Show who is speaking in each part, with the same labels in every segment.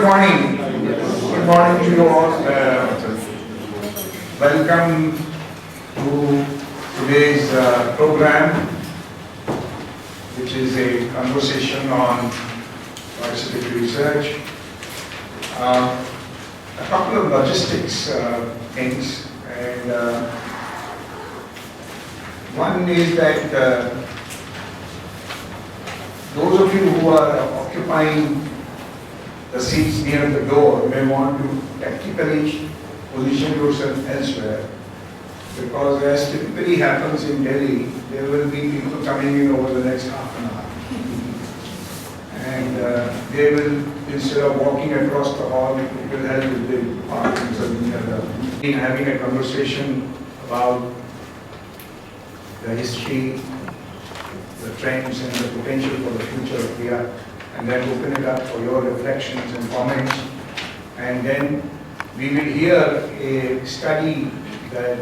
Speaker 1: morning. Good morning to you all. Welcome to today's program, which is a conversation on participatory research. A couple of logistics things, and one is that those of you who are occupying the seats near the door may want to tactically position yourself elsewhere, because as typically happens in Delhi, there will be people coming in over the next half an hour. And they will, instead of walking across the hall, it will help with the parking or in having a conversation about the history, the trends and the potential for the future of PRIA, and then open it up for your reflections and comments. And then we will hear a study that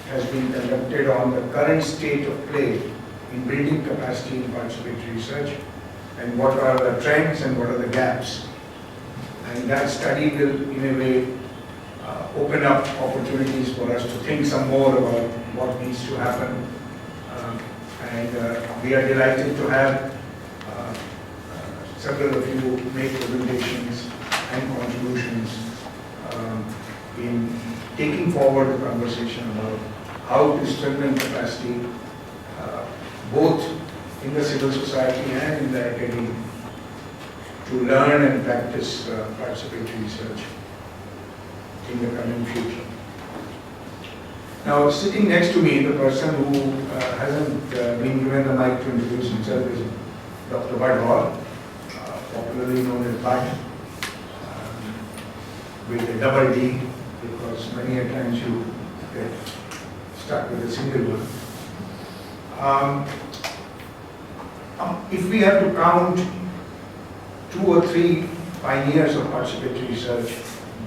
Speaker 1: has been conducted on the current state of play in building capacity in participatory research, and what are the trends and what are the gaps. And that study will, in a way, open up opportunities for us to think some more about what needs to happen. And we are delighted to have several of you make presentations and contributions in taking forward the conversation about how to strengthen capacity both in the civil society and in the academy to learn and practice participatory research in the coming future. Now, sitting next to me, the person who hasn't been given the mic to introduce himself is Dr. Bud Hall, popularly known as Bud, with a double D, because many a times you get stuck with a single one. If we have to count 2 or 3 pioneers of participatory research,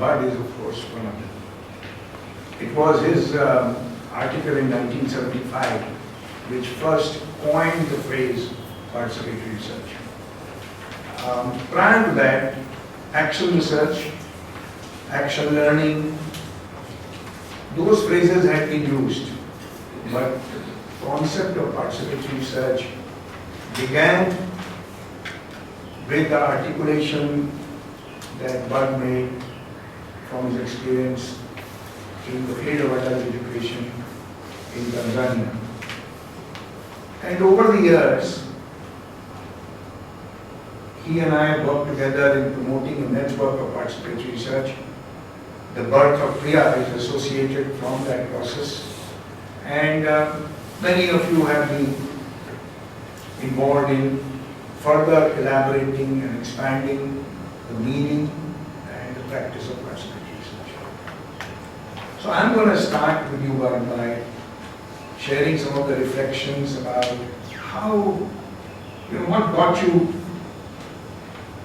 Speaker 1: Bud is of course one of them. It was his article in 1975 which first coined the phrase participatory research. Prior to that, action research, action learning, those phrases had been used, but the concept of participatory research began with the articulation that Bud made from his experience in the field of adult education in Tanzania. And over the years, he and I worked together in promoting a network of participatory research. The birth of PRIA is associated from that process. And many of you have been involved in further elaborating and expanding the meaning and the practice of participatory research. So I'm going to start with you by sharing some of the reflections about how, what got you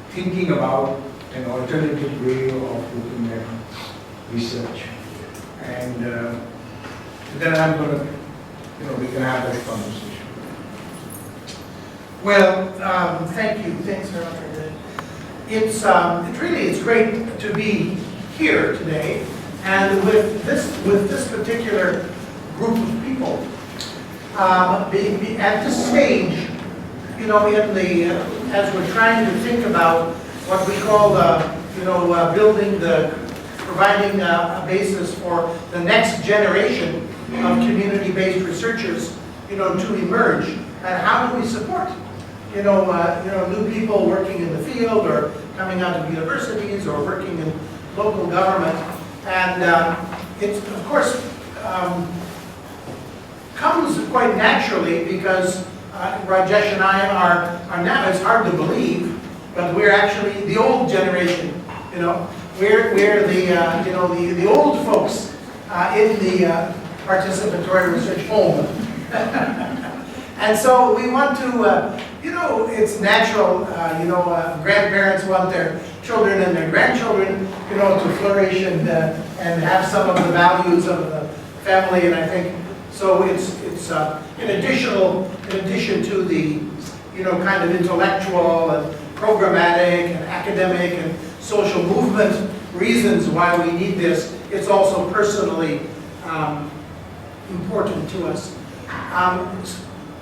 Speaker 1: thinking about an alternative way of looking at research. And then I'm going to, we can have that conversation.
Speaker 2: Well, thank you. Thanks very much for that. It's great to be here today, and with this particular group of people. At this stage, as we're trying to think about what we call providing a basis for the next generation of community-based researchers, to emerge, and how do we support, new people working in the field or coming out of universities or working in local government, and it's of course comes quite naturally because Rajesh and I are now, it's hard to believe, but we're actually the old generation, we're the old folks in the participatory research home. And so we want to, it's natural, grandparents want their children and their grandchildren, to flourish and have some of the values of the family, and I think so. It's in addition to the kind of intellectual and programmatic and academic and social movement reasons why we need this. It's also personally important to us.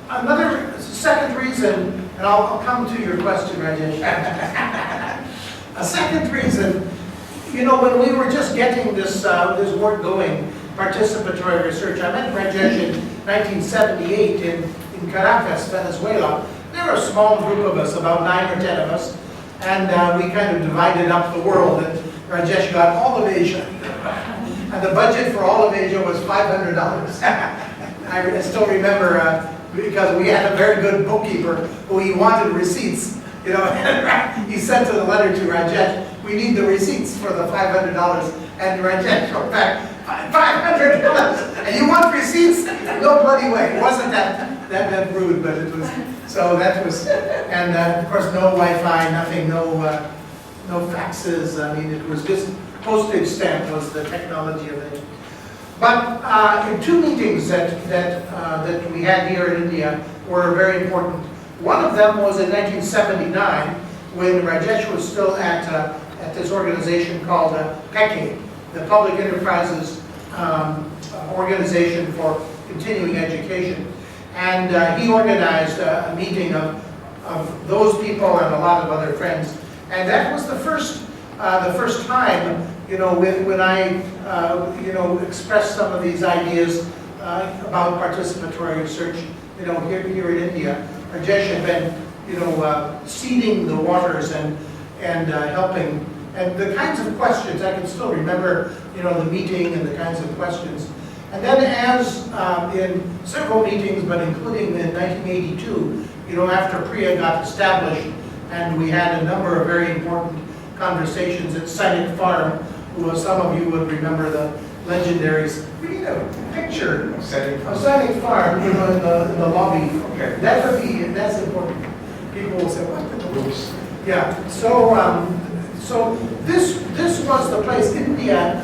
Speaker 2: Another second reason, and I'll come to your question, Rajesh. A second reason, you know, when we were just getting this work going, participatory research, I met Rajesh in 1978 in Caracas, Venezuela. There were a small group of us, about 9 or 10 of us, and we kind of divided up the world, and Rajesh got all of Asia. And the budget for all of Asia was $500. I still remember, because we had a very good bookkeeper who he wanted receipts, you know, he sent a letter to Rajesh, we need the receipts for the $500, and Rajesh wrote back, $500, and you want receipts? No bloody way. It wasn't that rude, but it was, so that was, and of course no Wi-Fi, nothing, no faxes. I mean, it was just postage stamp was the technology of it. But in 2 meetings that we had here in India were very important. One of them was in 1979 when Rajesh was still at this organization called PECE, the Public Enterprises Organization for Continuing Education. And he organized a meeting of those people and a lot of other friends. And that was the first time, you know, when I, you know, expressed some of these ideas about participatory research, you know, here in India. Rajesh had been, you know, seeding the waters and helping. And the kinds of questions, I can still remember, you know, the meeting and the kinds of questions. And then as in several meetings, but including in 1982, you know, after PRIA got established, and we had a number of very important conversations at Sainik Farm, who some of you would remember the legendaries. We need a picture of Sainik Farm, you know, in the lobby.
Speaker 1: Okay.
Speaker 2: That's important. People will say, what the rules? Yeah, so this was the place, India,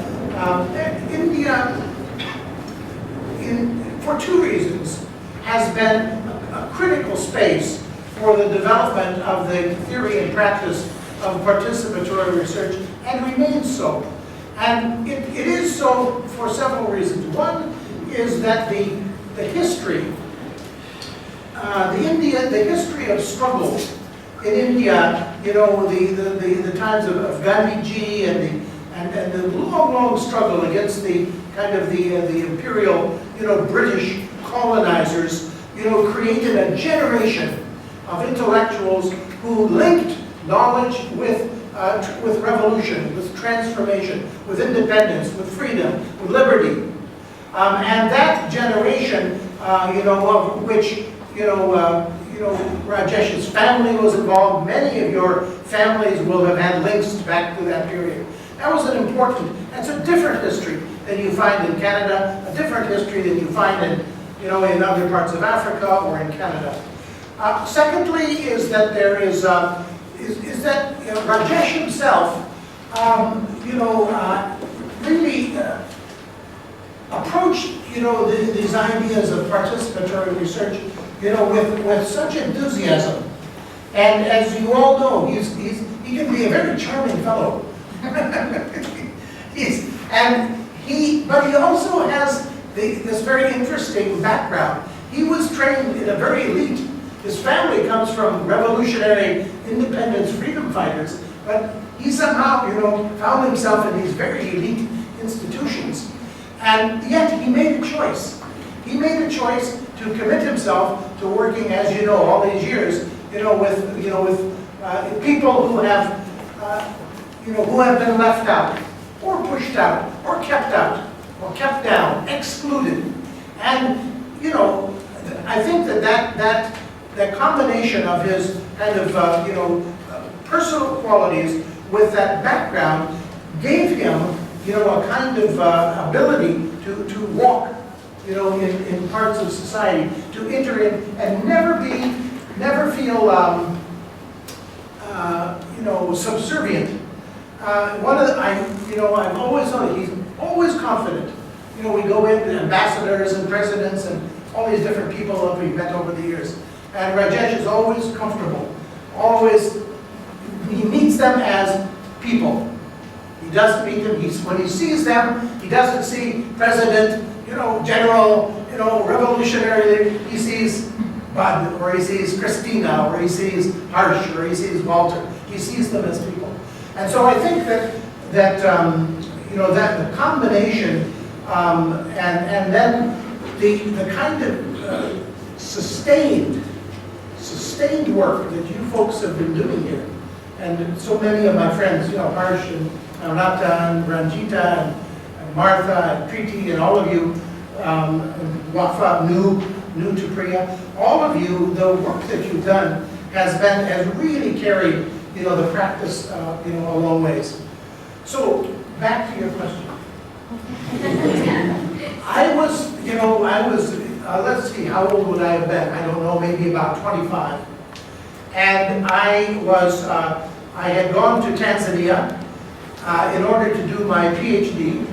Speaker 2: for 2 reasons, has been a critical space for the development of the theory and practice of participatory research, and remains so. And it is so for several reasons. One is that the history, the history of struggle in India, you know, the times of Gandhiji and the long struggle against the kind of the imperial, you know, British colonizers, you know, created a generation of intellectuals who linked knowledge with revolution, with transformation, with independence, with freedom, with liberty. And that generation, you know, of which, you know, Rajesh's family was involved. Many of your families will have had links back to that period. That was an important, that's a different history than you find in Canada, a different history than you find in, you know, in other parts of Africa or in Canada. Secondly, is that there is that, you know, Rajesh himself, you know, really approached, you know, these ideas of participatory research, you know, with such enthusiasm. And as you all know, he can be a very charming fellow. But he also has this very interesting background. He was trained in a very elite. His family comes from revolutionary independence freedom fighters, but he somehow, you know, found himself in these very elite institutions. And yet he made a choice. He made a choice to commit himself to working, as you know, all these years, you know, with people who have, you know, who have been left out, or pushed out, or kept down, excluded. And, you know, I think that combination of his kind of, you know, personal qualities with that background gave him, you know, a kind of ability to walk, you know, in parts of society, to enter in and never feel, you know, subservient. I've always known he's always confident. You know, we go in, ambassadors and presidents and all these different people that we've met over the years. And Rajesh is always comfortable. Always, he meets them as people. He doesn't meet them. When he sees them, he doesn't see president, general, revolutionary. He sees Bud, or he sees Christina, or he sees Harsh, or he sees Walter. He sees them as people. And so I think that the combination and then the kind of sustained work that you folks have been doing here, and so many of my friends, Harsh and Nata and Ranjita and Martha and Preeti and all of you, Wafa, new to PRIA, all of you, the work that you've done has really carried, the practice, a long ways. So back to your question. I was, let's see, how old would I have been? I don't know, maybe about 25. And I had gone to Tanzania in order to do my PhD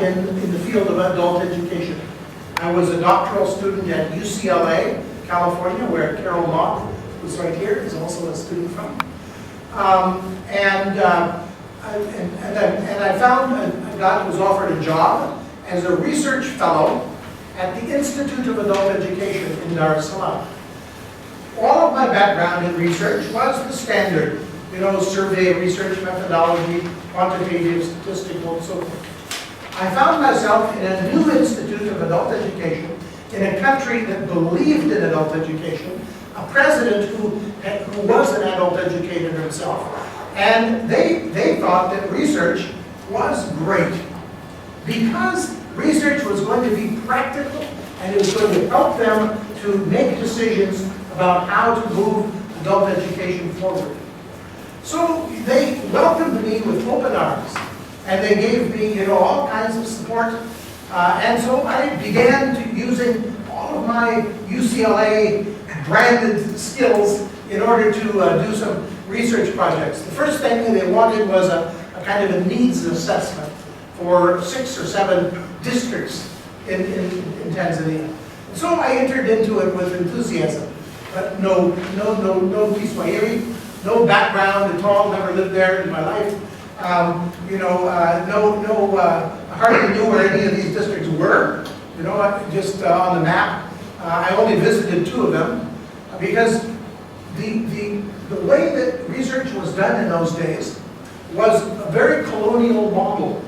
Speaker 2: in the field of adult education. I was a doctoral student at UCLA, California, where Carol Logue, who's right here, is also a student from. And I was offered a job as a research fellow at the Institute of Adult Education in Dar es Salaam. All of my background in research was the standard, survey, research methodology, quantitative, statistical, and so forth. I found myself in a new Institute of Adult Education in a country that believed in adult education, a president who was an adult educator himself, and they thought that research was great because research was going to be practical and it was going to help them to make decisions about how to move adult education forward. So they welcomed me with open arms, and they gave me, all kinds of support. And so I began using all of my UCLA branded skills in order to do some research projects. The first thing they wanted was a kind of a needs assessment for 6 or 7 districts in Tanzania. So I entered into it with enthusiasm, but no Kiswahili, no background at all, never lived there in my life. I hardly knew where any of these districts were, just on the map. I only visited 2 of them because the way that research was done in those days was a very colonial model.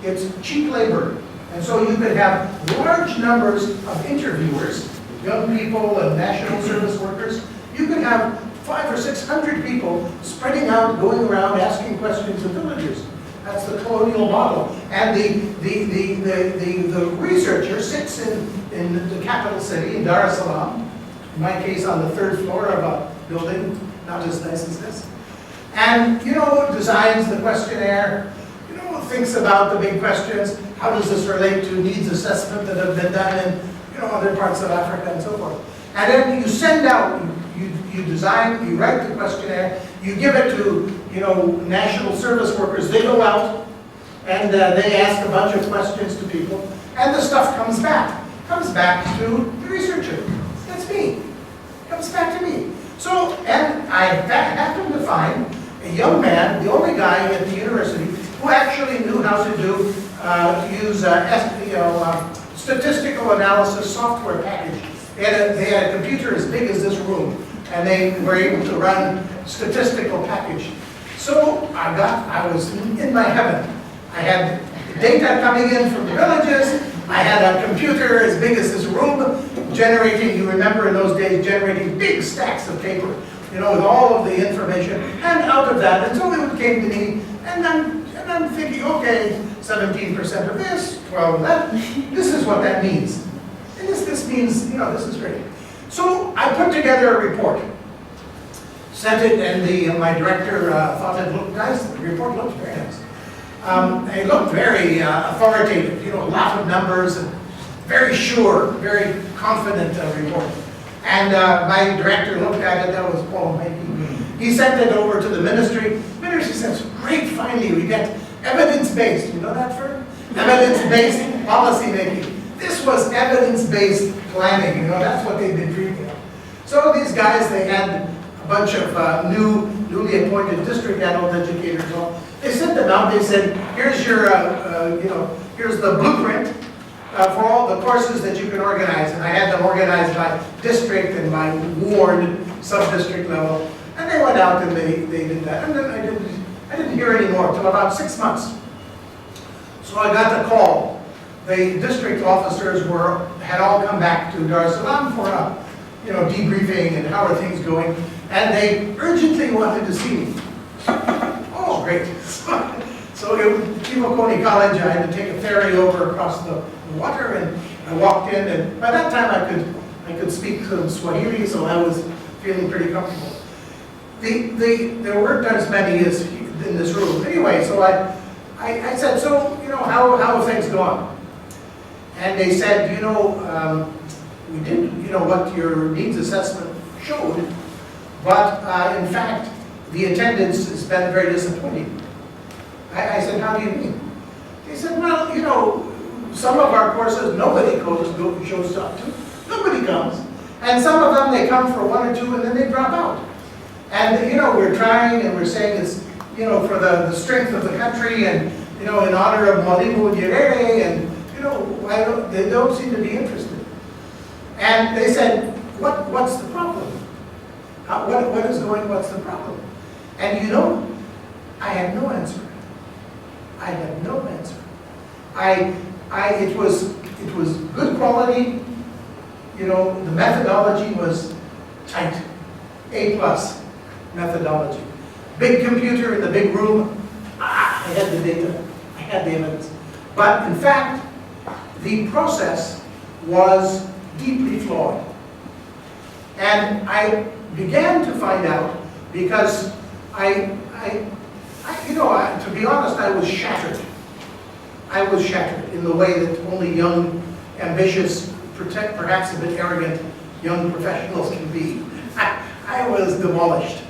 Speaker 2: It's cheap labor. And so you could have large numbers of interviewers, young people and national service workers. You could have 500 or 600 people spreading out, going around, asking questions of villagers. That's the colonial model. And the researcher sits in the capital city, in Dar es Salaam, in my case on the 3rd floor of a building, not as nice as this, and, designs the questionnaire, thinks about the big questions. How does this relate to needs assessment that have been done in, other parts of Africa and so forth. And then you send out, you design, you write the questionnaire, you give it to, national service workers. They go out and they ask a bunch of questions to people, and the stuff comes back to the researcher. That's me. Comes back to me. So, and I happened to find a young man, the only guy at the university, who actually knew how to use statistical analysis software package. They had a computer as big as this room, and they were able to run statistical package. So I was in my heaven. I had data coming in from the villages. I had a computer as big as this room, generating, you remember in those days, generating big stacks of paper, with all of the information. And out of that, until it came to me, and I'm thinking, okay, 17% of this, 12 of that, this is what that means. And this means, this is great. So I put together a report, sent it, and my director thought it looked nice. The report looked very nice. It looked very authoritative, a lot of numbers, and very sure, very confident report. And my director looked at it, that was Paul Making. He sent it over to the ministry. The ministry says, great, finally, we get evidence-based. You know that term? Evidence-based policy making. This was evidence-based planning, that's what they've been dreaming of. So these guys, they had a bunch of newly appointed district adult educators. Well, they sent them out. They said, "Here's your, here's the blueprint for all the courses that you can organize." And I had them organized by district and by ward, sub-district level. And they went out and they did that. And then I didn't hear any more until about 6 months. So I got the call. The district officers had all come back to Dar es Salaam for a debriefing and how are things going. And they urgently wanted to see me. Oh, great. So at Kivokoni College, I had to take a ferry over across the water, and I walked in, and by that time I could speak some Swahili, so I was feeling pretty comfortable. There weren't as many as in this room. Anyway, so I said, "So, how have things gone?" And they said, "We did, what your needs assessment showed, but in fact, the attendance has been very disappointing." I said, "How do you mean?" They said, "Well, some of our courses nobody shows up to, nobody comes, and some of them they come for 1 or 2 and then they drop out. And we're trying and we're saying it's for the strength of the country and in honor of Mwalimu Nyerere, and they don't seem to be interested." And they said, "What's the problem? What is going? What's the problem?" And I had no answer. I had no answer. It was good quality. The methodology was tight, A+ methodology. Big computer in the big room. I had the data. I had the evidence. But in fact, the process was deeply flawed. And I began to find out because to be honest, I was shattered. I was shattered in the way that only young, ambitious, perhaps a bit arrogant young professionals can be. I was demolished.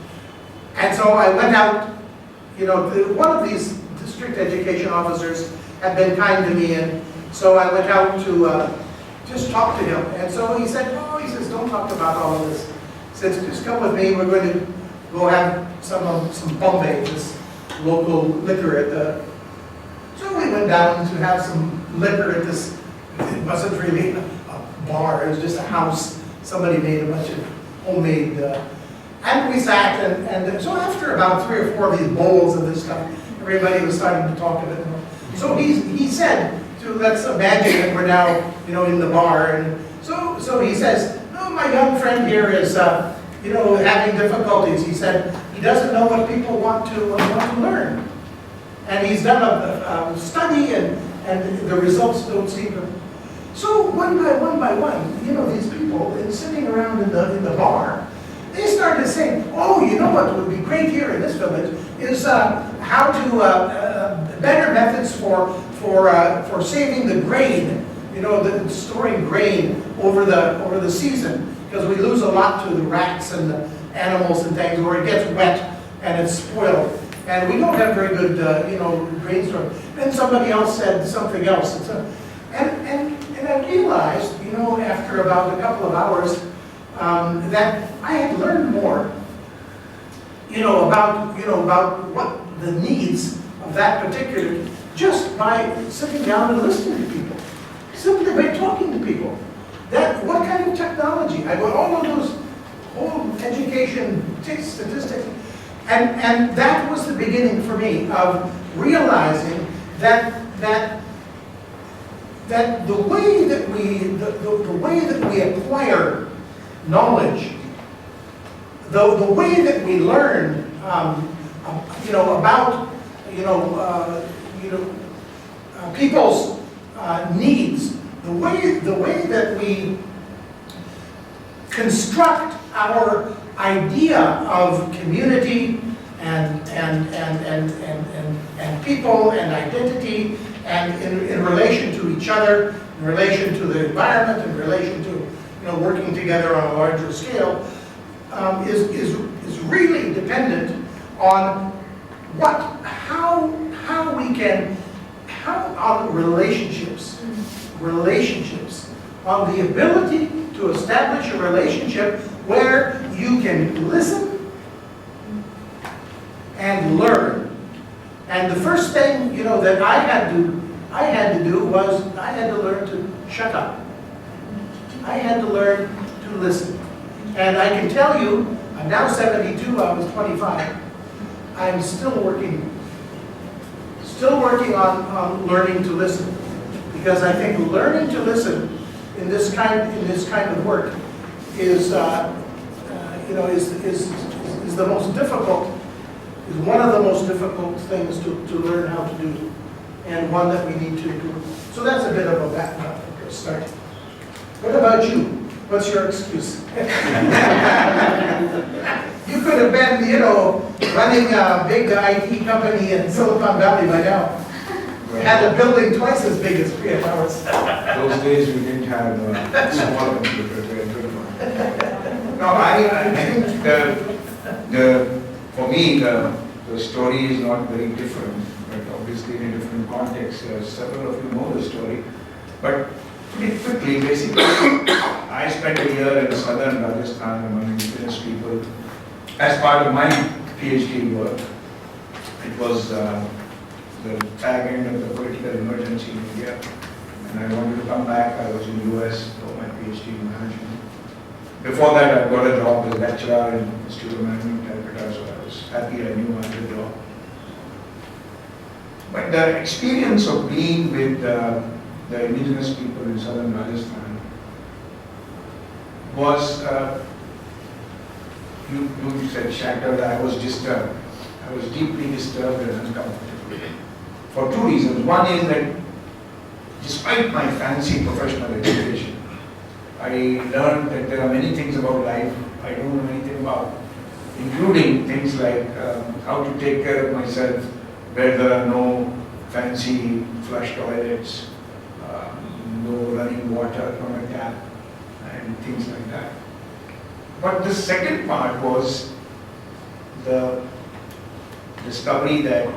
Speaker 2: And so I went out, one of these district education officers had been kind to me, and so I went out to just talk to him. And so he said, he says, "Don't talk about all of this." He says, "Just come with me, we're going to go have some Bombay, this local liquor at the..." So we went down to have some liquor at this, it wasn't really a bar, it was just a house. Somebody made a bunch of homemade, and we sat, and so after about 3 or 4 of these bowls of this stuff, everybody was starting to talk a bit more. So he said, let's imagine that we're now, in the bar, and so he says, "No, my young friend here is, having difficulties." He said, "He doesn't know what people want to learn. And he's done a study, and the results don't seem to..." So one by one, these people sitting around in the bar, they started saying, "Oh, what would be great here in this village is how to better methods for saving the grain, storing grain over the season, because we lose a lot to the rats and the animals and things, where it gets wet and it's spoiled. And we don't have very good, grain storage." And somebody else said something else. And I realized, after about a couple of hours, that I had learned more, about what the needs of that particular, just by sitting down and listening to people, simply by talking to people. What kind of technology? I got all of those whole education statistics. And that was the beginning for me of realizing that the way that we acquire knowledge, the way that we learn, about people's needs, the way that we construct our idea of community and people and identity, and in relation to each other, in relation to the environment, in relation to working together on a larger scale, is really dependent on on relationships, on the ability to establish a relationship where you can listen and learn. And the first thing, you know, that I had to do was I had to learn to shut up. I had to learn to listen. And I can tell you, I'm now 72, I was 25. I'm still working on learning to listen. Because I think learning to listen in this kind of work is, you know, is the most difficult, is one of the most difficult things to learn how to do, and one that we need to improve. So that's a bit of a background for a start. What about you? What's your excuse? You could have been, you know, running a big IT company in Silicon Valley by now. Had a building twice as big as PRIA Towers.
Speaker 1: Those days we didn't have small computers, we had big ones. No, I think for me, the story is not very different, but obviously in a different context. Several of you know the story. But pretty quickly, basically, I spent a year in southern Rajasthan among indigenous people as part of my PhD work. It was the fag end of the political emergency in India, and I wanted to come back. I was in the US for my PhD in management. Before that, I got a job as a lecturer in the Institute of Management, Calcutta, so I was happy I knew I had a job. But the experience of being with the indigenous people in southern Rajasthan was, you said shattered. I was disturbed. I was deeply disturbed and uncomfortable. For two reasons. One is that despite my fancy professional education, I learned that there are many things about life I don't know anything about, including things like how to take care of myself, where there are no fancy flush toilets, no running water from a tap, and things like that. But the second part was the discovery that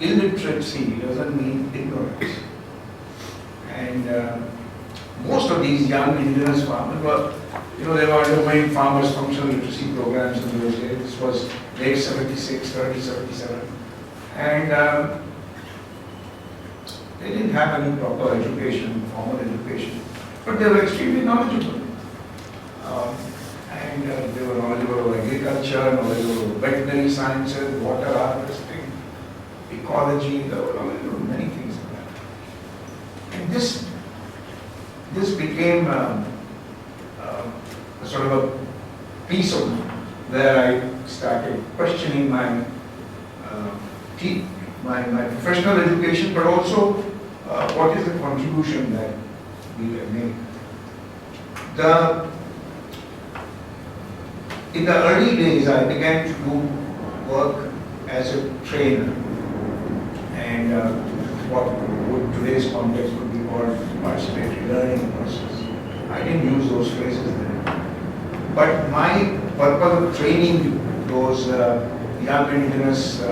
Speaker 1: illiteracy doesn't mean ignorance. And most of these young indigenous farmers were, you know, they were undergoing farmers' functional literacy programs in those days. This was late 76, early 77. And they didn't have any proper education, formal education, but they were extremely knowledgeable. And they were knowledgeable about agriculture, knowledgeable about veterinary sciences, water harvesting, ecology, they were knowledgeable about many things like that. And this became a sort of a piece of me where I started questioning my professional education, but also what is the contribution that we have made. In the early days, I began to do work as a trainer, and what would today's context would be called participatory learning process. I didn't use those phrases then. But my purpose of training those young indigenous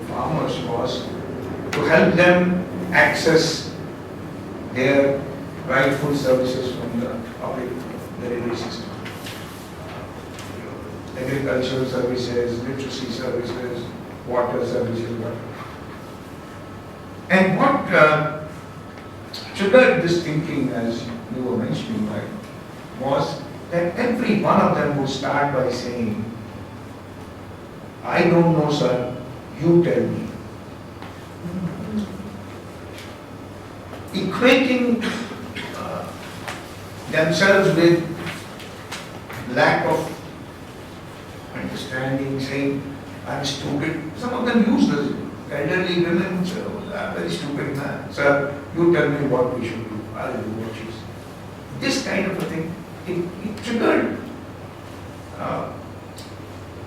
Speaker 1: farmers was to help them access their rightful services from the public delivery system. Agricultural services, literacy services, water services, whatever. And what triggered this thinking, as you were mentioning, right, was that every one of them would start by saying, I don't know, sir, you tell me. Equating themselves with lack of understanding, saying, I'm stupid. Some of them use this. Elderly women say, oh, I'm very stupid man. Sir, you tell me what we should do. I'll do what you say. This kind of a thing, it triggered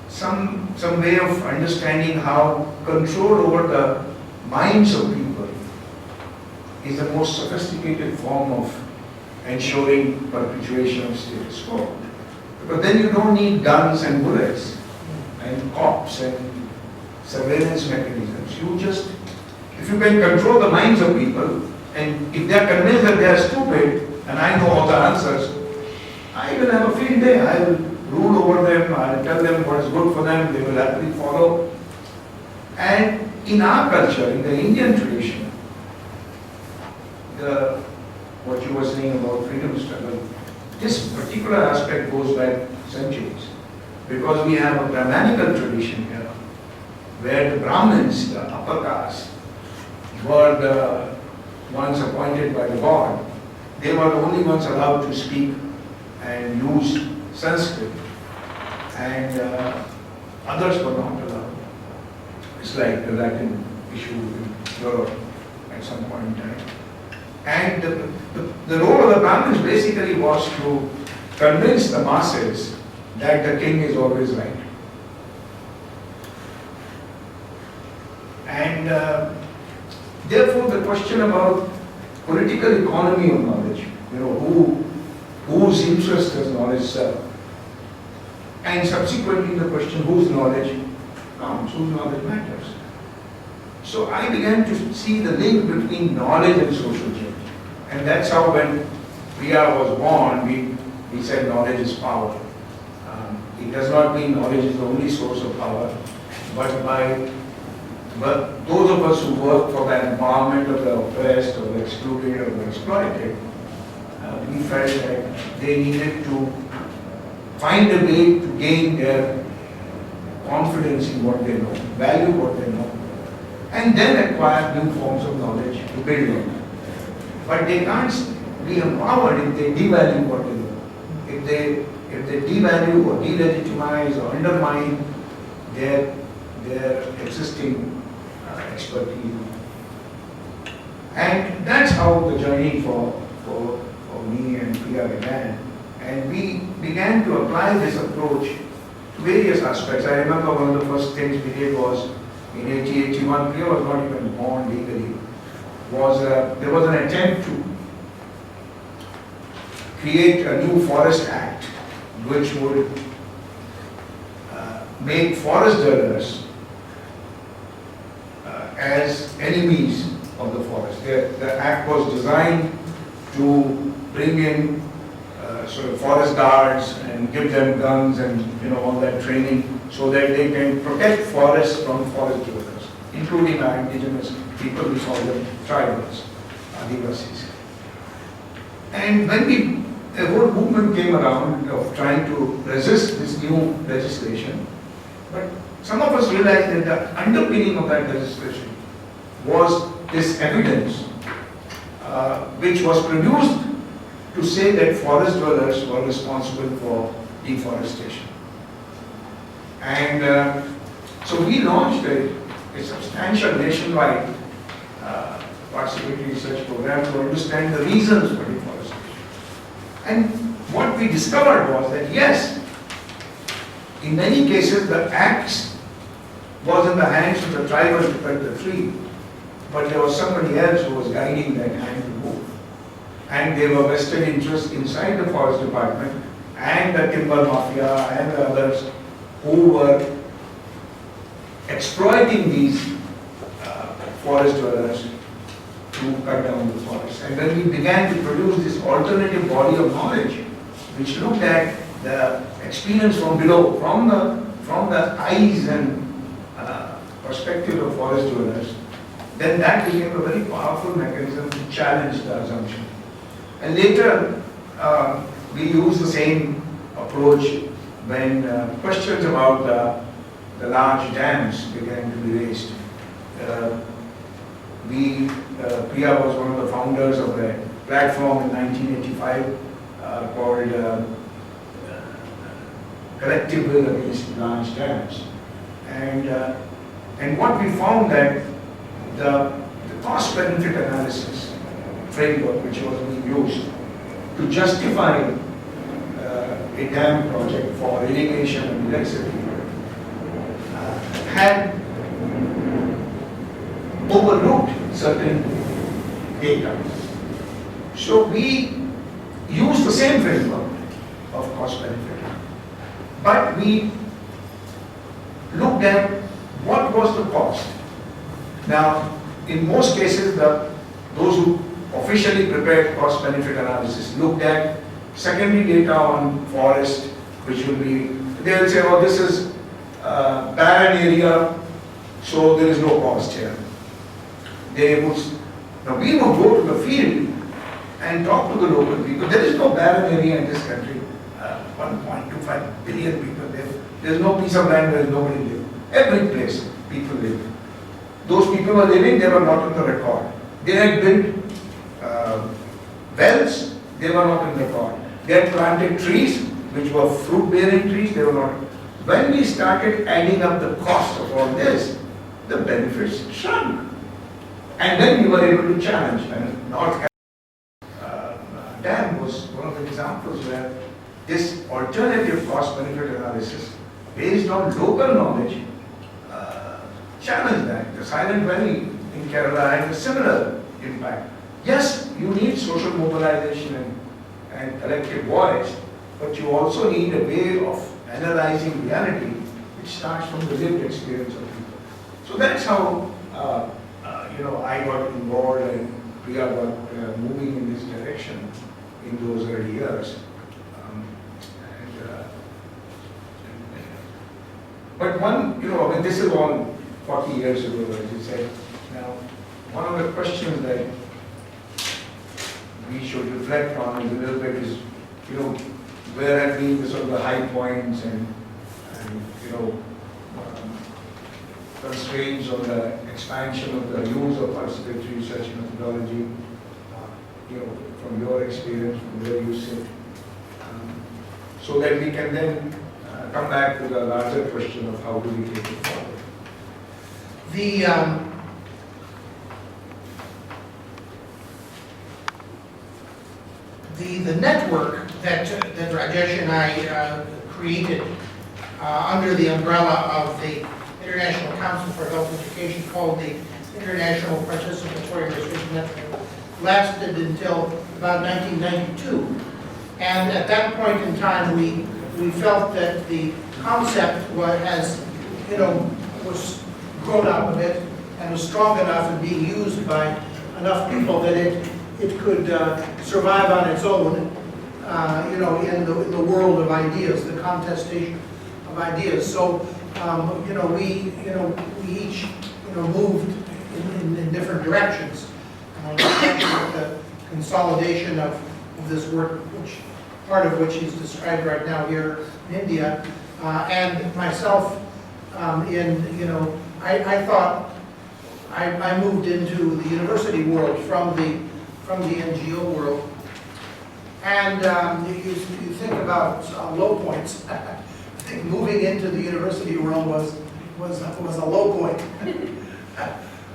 Speaker 1: some way of understanding how control over the minds of people is the most sophisticated form of ensuring perpetuation of status quo. But then you don't need guns and bullets and cops and surveillance mechanisms. You just, if you can control the minds of people, and if they are convinced that they are stupid, and I know all the answers, I will have a field day. I will rule over them, I'll tell them what is good for them, they will happily follow. And in our culture, in the Indian tradition, what you were saying about freedom struggle, this particular aspect goes back centuries. Because we have a Brahmanical tradition here, where the Brahmins, the upper caste, were the ones appointed by the god. They were the only ones allowed to speak and use Sanskrit, and others were not allowed. It's like the Latin issue in Europe at some point in time. And the role of the Brahmins basically was to convince the masses that the king is always right. And therefore the question about political economy of knowledge, whose interest does knowledge serve? And subsequently the question, whose knowledge counts, whose knowledge matters? So I began to see the link between knowledge and social change. And that's how when PRIA was born, we said knowledge is power. It does not mean knowledge is the only source of power, but those of us who work for the empowerment of the oppressed or the excluded or the exploited, we felt that they needed to find a way to gain their confidence in what they know, value what they know, and then acquire new forms of knowledge to build on. But they can't be empowered if they devalue what they know. If they devalue or delegitimize or undermine their existing expertise. And that's how the journey for me and PRIA began. And we began to apply this approach to various aspects. I remember one of the first things we did was in 1881, PRIA was not even born legally. There was an attempt to create a new Forest Act which would make forest dwellers as enemies of the forest. The act was designed to bring in sort of forest guards and give them guns and all that training so that they can protect forests from forest dwellers, including our indigenous people, we call them tribals, Adivasis. And when a whole movement came around of trying to resist this new legislation, but some of us realized that the underpinning of that legislation was this evidence which was produced to say that forest dwellers were responsible for deforestation. And so we launched a substantial nationwide participatory research program to understand the reasons for deforestation. And what we discovered was that yes, in many cases the axe was in the hands of the tribal to cut the tree, but there was somebody else who was guiding that hand to move. And there were vested interests inside the forest department and the timber mafia and the others who were exploiting these forest dwellers to cut down the forest. And when we began to produce this alternative body of knowledge, which looked at the experience from below, from the eyes and perspective of forest dwellers, then that became a very powerful mechanism to challenge the assumption. And later, we used the same approach when questions about the large dams began to be raised. PRIA was one of the founders of a platform in 1985 called Collective Will Against Large Dams. And what we found that the cost-benefit analysis framework which was being used to justify a dam project for irrigation and electricity had overlooked certain data. So we used the same framework of cost-benefit, but we looked at what was the cost. Now, in most cases, those who officially prepared cost-benefit analysis looked at secondary data on forest which will be, they will say, oh, this is barren area, so there is no cost here. They would, now we would go to the field and talk to the local people. There is no barren area in this country. 1.25 billion people live. There is no piece of land where nobody lives. Every place people live. Those people were living, they were not on the record. They had built wells, they were not on the record. They had planted trees, which were fruit-bearing trees, they were not. When we started adding up the cost of all this, the benefits shrunk. And then we were able to challenge. And North Dam was one of the examples where this alternative cost-benefit analysis, based on local knowledge, challenged that. The Silent Valley in Kerala had a similar impact. Yes, you need social mobilization and collective voice, but you also need a way of analyzing reality which starts from the lived experience of people. So that's how I got involved and PRIA got moving in this direction in those early years. But one, this is all 40 years ago, as you said. Now, one of the questions that we should reflect on a little bit is, where have been the sort of the high points and constraints on the expansion of the use of participatory research methodology, from your experience, from where you sit, so that we can then come back to the larger question of how do we take it forward.
Speaker 2: The network that Rajesh and I created under the umbrella of the International Council for Health Education, called the International Participatory Research Network, lasted until about 1992. And at that point in time, we felt that the concept was grown up a bit and was strong enough and being used by enough people that it could survive on its own, in the world of ideas, the contestation of ideas. So, we each, moved in different directions. The consolidation of this work, part of which is described right now here in India, and myself, I thought I moved into the university world from the NGO world. And you think about low points. I think moving into the university world was a low point.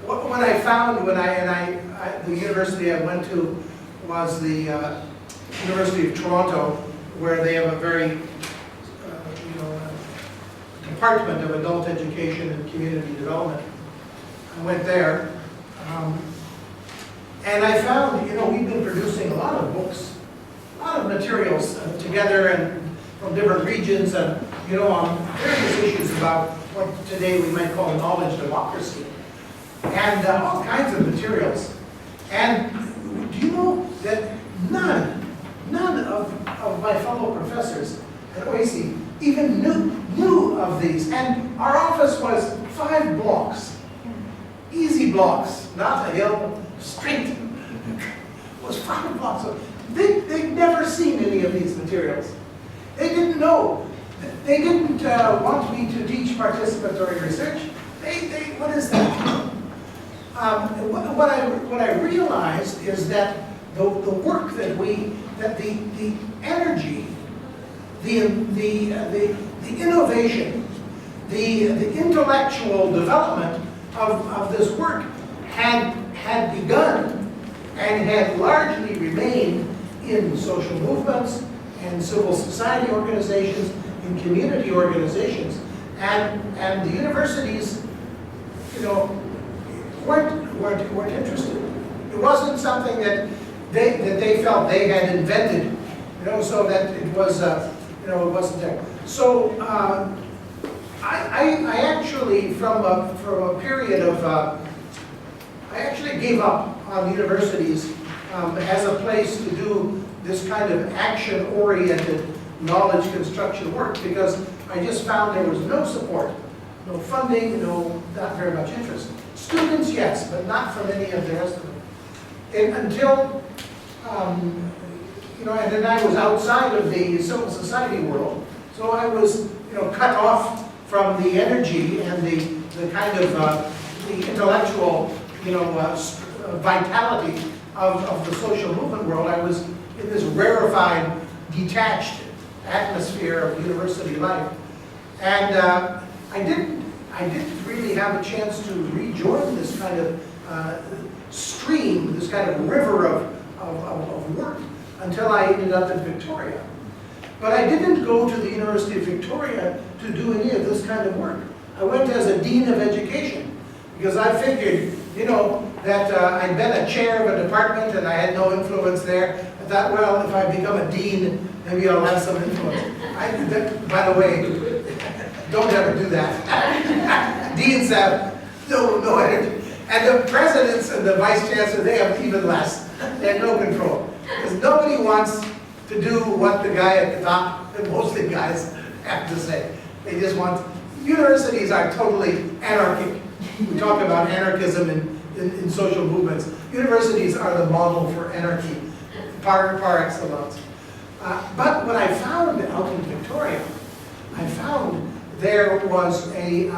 Speaker 2: What I found the university I went to was the University of Toronto, where they have a very department of adult education and community development. I went there, and I found, we've been producing a lot of books, a lot of materials together and from different regions, and on various issues about what today we might call knowledge democracy, and all kinds of materials. And do you know that none of my fellow professors at OAC even knew of these? And our office was 5 blocks, easy blocks, not a hill, straight. It was 5 blocks. So they'd never seen any of these materials. They didn't know. They didn't want me to teach participatory research. What is that? What I realized is that the work that the energy, the innovation, the intellectual development of this work had begun and had largely remained in social movements and civil society organizations, in community organizations, and the universities, weren't interested. It wasn't something that they felt they had invented, so that it was, it wasn't there. So I actually, from a period of, I actually gave up on universities as a place to do this kind of action-oriented knowledge construction work, because I just found there was no support, no funding, not very much interest. Students, yes, but not from any of the rest of them. Until, and then I was outside of the civil society world, so I was, cut off from the energy and the kind of the intellectual, vitality of the social movement world. I was in this rarefied, detached atmosphere of university life, and I didn't really have a chance to rejoin this kind of stream, this kind of river of work until I ended up in Victoria. But I didn't go to the University of Victoria to do any of this kind of work. I went as a dean of education because I figured, that I'd been a chair of a department and I had no influence there. I thought, well, if I become a dean, maybe I'll have some influence. By the way, don't ever do that. Deans have no energy. And the presidents and the vice chancellor, they have even less. They have no control. Because nobody wants to do what the guy at the top, and mostly guys, have to say. They just want, universities are totally anarchic. We talk about anarchism in social movements. Universities are the model for anarchy, par excellence. But what I found out in Victoria, I found there was a,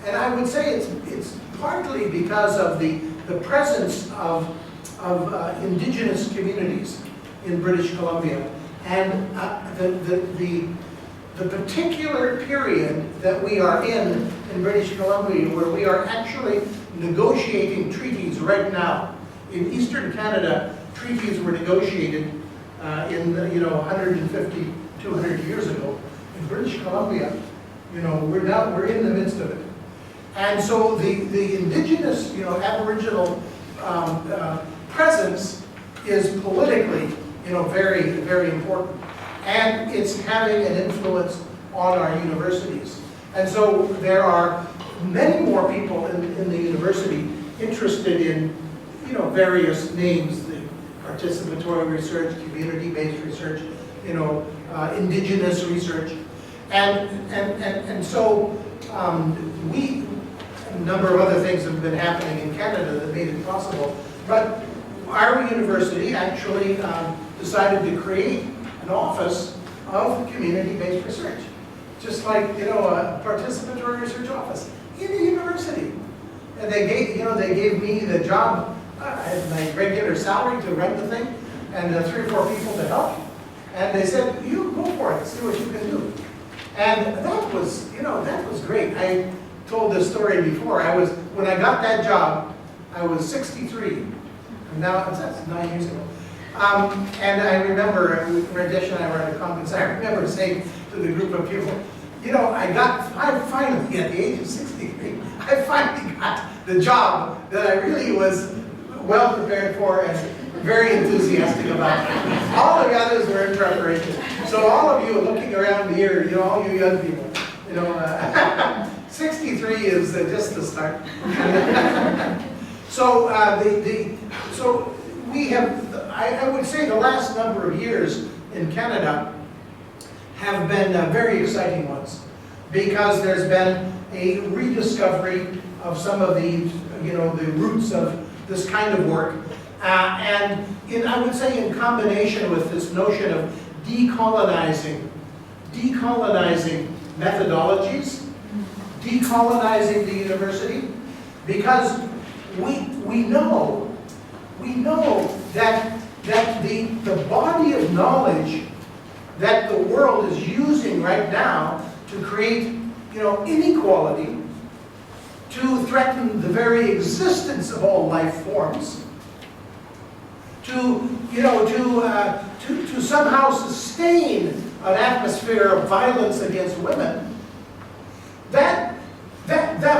Speaker 2: and I would say it's partly because of the presence of indigenous communities in British Columbia, and the particular period that we are in British Columbia, where we are actually negotiating treaties right now. In Eastern Canada, treaties were negotiated in 150, 200 years ago. In British Columbia, we're in the midst of it. And so the indigenous, Aboriginal presence is politically, very, very important. And it's having an influence on our universities. And so there are many more people in the university interested in, various names, the participatory research, community-based research, indigenous research. And so a number of other things have been happening in Canada that made it possible. But our university actually decided to create an office of community-based research. Just like, a participatory research office in the university. And they gave me the job. I had my regular salary to run the thing, and 3 or 4 people to help. And they said, you go for it, see what you can do. And that was great. I told this story before. When I got that job, I was 63. And now, that's 9 years ago. And I remember, Rajesh and I were at a conference, I remember saying to the group of people, I finally, at the age of 63, I finally got the job that I really was well prepared for and very enthusiastic about. All the others were in preparation. So all of you looking around here, all you young people, 63 is just the start. So so we have, I would say the last number of years in Canada have been very exciting ones, because there's been a rediscovery of some of the, the roots of this kind of work. And I would say in combination with this notion of decolonizing methodologies, decolonizing the university, because we know that the body of knowledge that the world is using right now to create, inequality, to threaten the very existence of all life forms, to somehow sustain an atmosphere of violence against women, that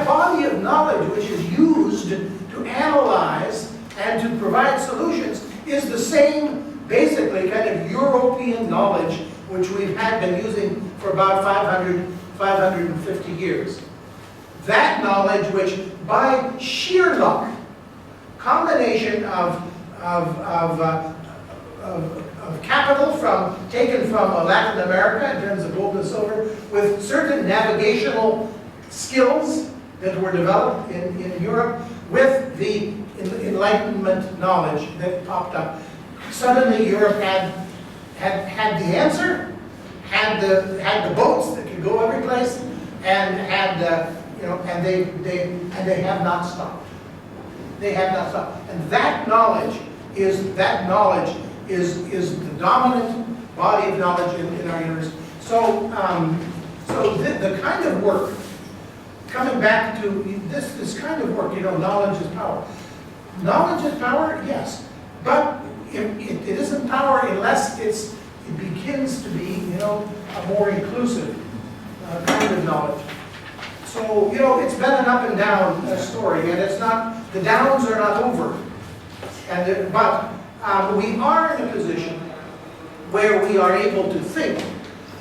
Speaker 2: body of knowledge which is used to analyze and to provide solutions is the same, basically, kind of European knowledge which we've been using for about 550 years. That knowledge which, by sheer luck, combination of capital taken from Latin America in terms of gold and silver, with certain navigational skills that were developed in Europe, with the Enlightenment knowledge that popped up. Suddenly Europe had the answer, had the boats that could go every place, and had and they have not stopped. They have not stopped, and that knowledge is the dominant body of knowledge in our university. So the kind of work, coming back to this kind of work, knowledge is power. Knowledge is power, yes, but it isn't power unless it begins to be, a more inclusive kind of knowledge. So, it's been an up and down story, and the downs are not over. But we are in a position where we are able to think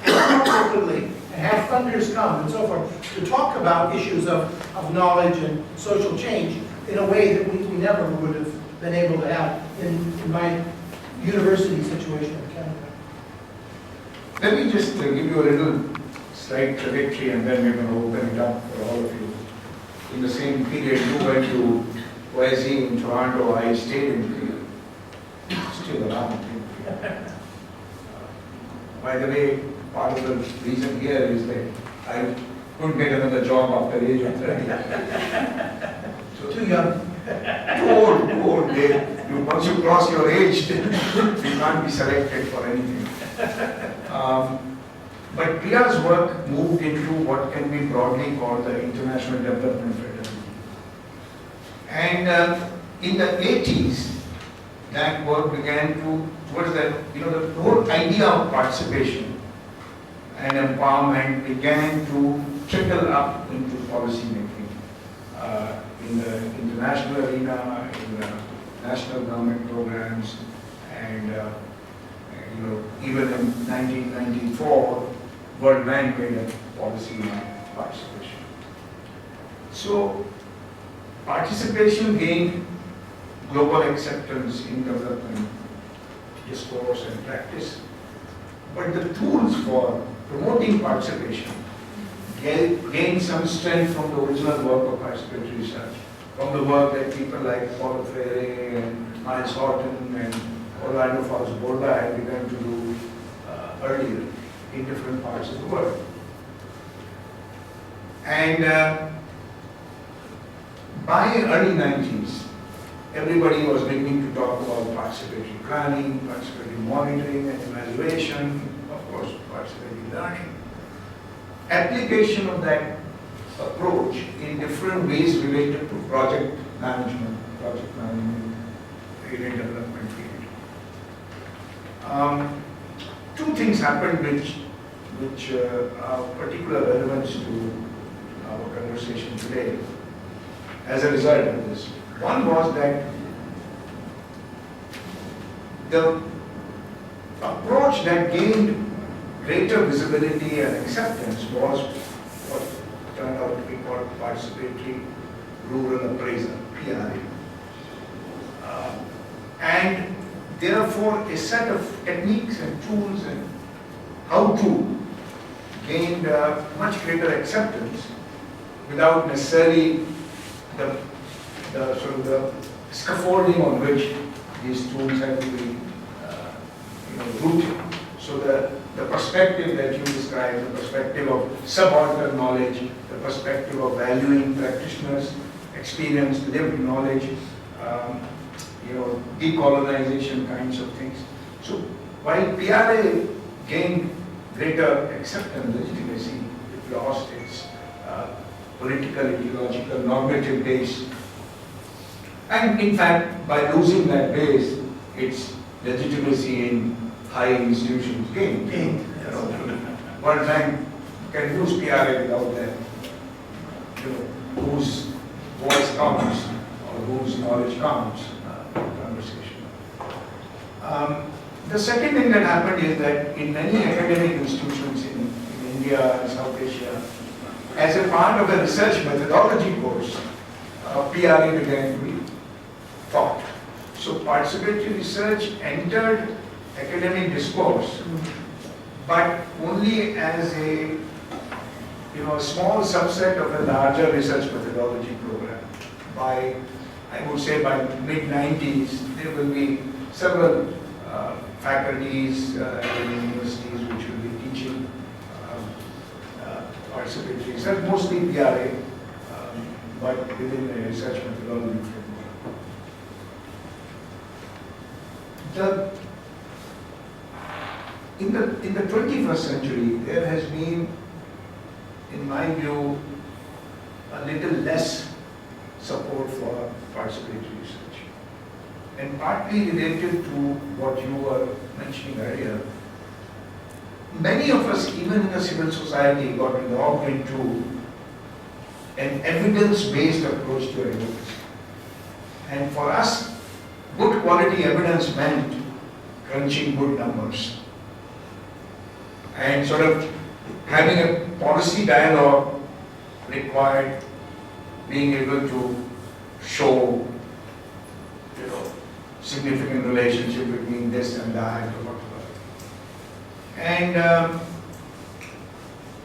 Speaker 2: openly and have funders come and so forth to talk about issues of knowledge and social change in a way that we never would have been able to have in my university situation in Canada.
Speaker 1: Let me just give you a little slight trajectory, and then we're going to open it up for all of you. In the same period, you went to OSE in Toronto, I stayed in PRIA. Still around. By the way, part of the reason here is that I couldn't get another job after the age of 30. So,
Speaker 2: Too young.
Speaker 1: Too old. Once you cross your age, you can't be selected for anything. But PRIA's work moved into what can be broadly called the International Development Fraternity. And in the 80s, that work began towards that, the whole idea of participation and empowerment began to trickle up into policy making in the international arena, in the national government programs, and even in 1994, World Bank made a policy on participation. So participation gained global acceptance in development discourse and practice, but the tools for promoting participation gained some strength from the original work of participatory research, from the work that people like Paulo Freire and Miles Horton and Orlando Fawcett-Borda had begun to do earlier in different parts of the world. And by the early 90s, everybody was beginning to talk about participatory planning, participatory monitoring and evaluation, of course, participatory learning. Application of that approach in different ways related to project management in a development field. Two things happened which are of particular relevance to our conversation today as a result of this. One was that the approach that gained greater visibility and acceptance was what turned out to be called Participatory Rural Appraisal, PRA. And therefore a set of techniques and tools and how to gained much greater acceptance without necessarily the scaffolding on which these tools have to be rooted. So the perspective that you described, the perspective of subaltern knowledge, the perspective of valuing practitioners' experience, lived knowledge, decolonization kinds of things. So while PRA gained greater acceptance, legitimacy, it lost its political, ideological, normative base. And in fact, by losing that base, its legitimacy in high institutions gained. World Bank can use PRA without that. Whose voice counts or whose knowledge counts. Conversation. The second thing that happened is that in many academic institutions in India and South Asia, as a part of a research methodology course, PRA began to be taught. So participatory research entered academic discourse, but only as a small subset of a larger research methodology program. By, I would say, by mid-90s, there will be several faculties in universities which will be teaching participatory research, mostly PRA, but within a research methodology framework. In the 21st century, there has been, in my view, a little less support for participatory research. And partly related to what you were mentioning earlier, many of us, even in the civil society, got logged into an evidence-based approach to advocacy. And for us, good quality evidence meant crunching good numbers and sort of having a policy dialogue required being able to show, significant relationship between this and that or whatever. And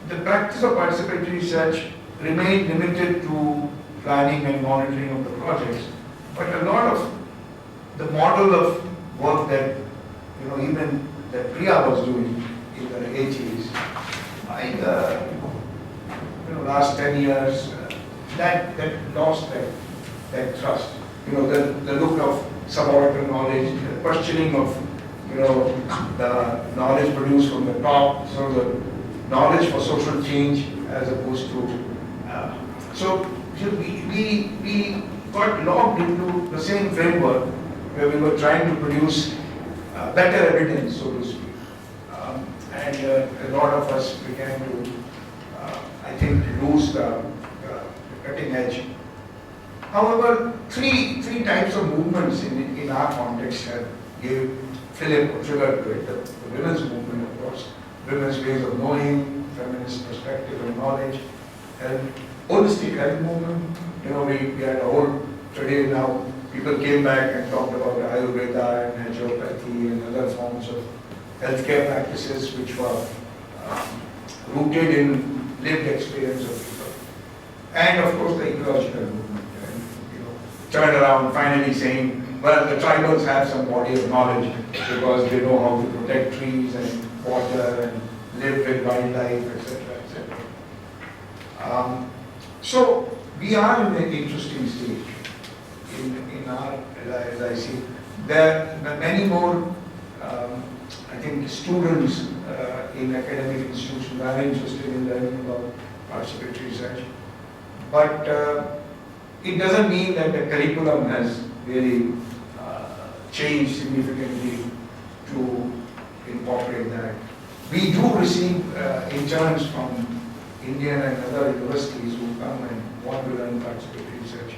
Speaker 1: the practice of participatory research remained limited to planning and monitoring of the projects, but a lot of the model of work that, even that PRIA was doing in the 80s, by the last 10 years, that lost that trust. The look of subaltern knowledge, the questioning of the knowledge produced from the top, so the knowledge for social change as opposed to so we got locked into the same framework where we were trying to produce better evidence, so to speak. And a lot of us began to, I think, lose the cutting edge. However, three types of movements in our context have gave fillip or trigger to it. The women's movement, of course, women's ways of knowing, feminist perspective and knowledge, and holistic health movement. We had a whole, today now, people came back and talked about Ayurveda and naturopathy and other forms of healthcare practices which were rooted in lived experience of people. And of course the ecological movement, turned around finally saying, well, the tribals have some body of knowledge because they know how to protect trees and water and live with wildlife, etc., etc. So we are in an interesting stage in our, as I see. There are many more, I think, students in academic institutions are interested in learning about participatory research. But it doesn't mean that the curriculum has really changed significantly to incorporate that. We do receive interns from Indian and other universities who come and want to learn participatory research.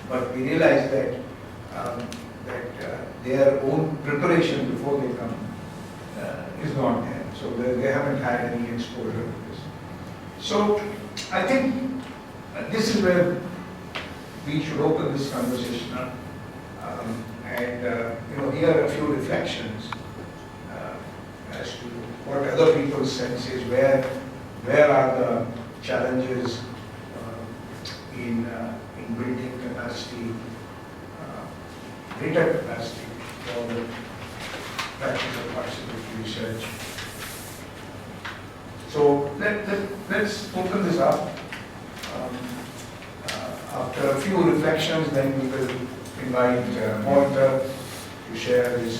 Speaker 1: But we realize that their own preparation before they come is not there. So they haven't had any exposure to this. So I think this is where we should open this conversation up. Here are a few reflections as to what other people's sense is, where are the challenges in building capacity, greater capacity for the practice of participatory research. So let's open this up. After a few reflections, then we will invite Walter to share his